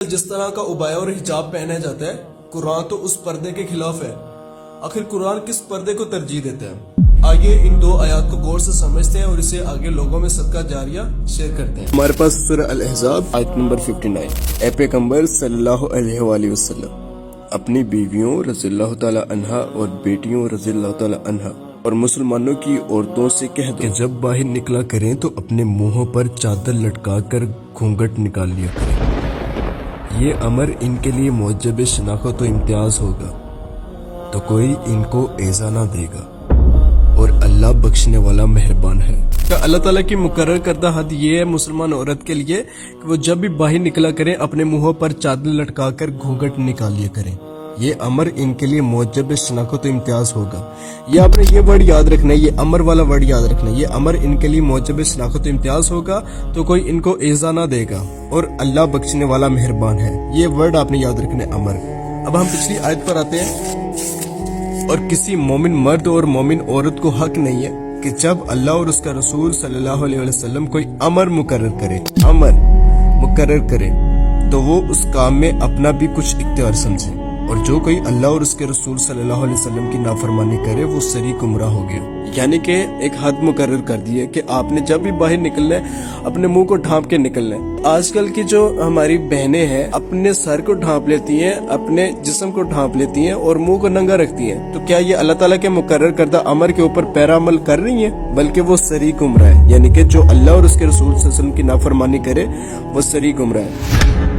جس طرح کا عبایا اور حجاب پہنا جاتا ہے، قرآن تو اس پردے کے خلاف ہے۔ آخر قرآن کس پردے کو ترجیح دیتا ہے؟ آئیے ان دو آیات کو غور سے سمجھتے ہیں اور اسے آگے لوگوں میں صدقہ جاریہ شیئر کرتے ہیں۔ ہمارے پاس سورہ الاحزاب آیت نمبر 59۔ اے پیغمبر صلی اللہ علیہ وآلہ وسلم اپنی بیویوں رضی اللہ تعالی عنہا اور بیٹیوں رضی اللہ تعالی عنہا اور مسلمانوں کی عورتوں سے کہہ دو کہ جب باہر نکلا کریں تو اپنے منہوں پر چادر لٹکا کر گھونگھٹ نکال لیا کریں۔ یہ امر ان کے لیے موجب شناخت و امتیاز ہوگا تو کوئی ان کو ایزا نہ دے گا اور اللہ بخشنے والا مہربان ہے۔ اللہ تعالیٰ کی مقرر کردہ حد یہ ہے مسلمان عورت کے لیے کہ وہ جب بھی باہر نکلا کریں اپنے منہوں پر چادر لٹکا کر گھونگھٹ نکال لیا کریں۔ یہ امر ان کے لیے موجب شناخت و امتیاز ہوگا۔ یہ آپ نے یہ ورڈ یاد رکھنا ہے، یہ امر والا ورڈ یاد رکھنا ہے۔ یہ امر ان کے لیے موجب شناخت و امتیاز ہوگا تو کوئی ان کو ایزا نہ دے گا اور اللہ بخشنے والا مہربان ہے۔ یہ ورڈ آپ نے یاد رکھنا ہے، امر۔ اب ہم پچھلی آیت پر آتے ہیں۔ اور کسی مومن مرد اور مومن عورت کو حق نہیں ہے کہ جب اللہ اور اس کا رسول صلی اللہ علیہ وسلم کوئی امر مقرر کرے تو وہ اس کام میں اپنا بھی کچھ اختیار سمجھے، اور جو کوئی اللہ اور اس کے رسول صلی اللہ علیہ وسلم کی نافرمانی کرے وہ سری گمراہ ہو گیا۔ یعنی کہ ایک حد مقرر کر دی ہے کہ آپ نے جب بھی باہر نکلنا ہے اپنے منہ کو ڈھانپ کے نکلنا ہے۔ آج کل کی جو ہماری بہنیں ہیں اپنے سر کو ڈھانپ لیتی ہیں، اپنے جسم کو ڈھانپ لیتی ہیں اور منہ کو ننگا رکھتی ہیں، تو کیا یہ اللہ تعالیٰ کے مقرر کردہ امر کے اوپر پیرا عمل کر رہی ہیں؟ بلکہ وہ سری گمراہ ہے۔ یعنی کہ جو اللہ اور اس کے رسول صلی اللہ علیہ وسلم کی نافرمانی کرے وہ سری گمراہ ہے۔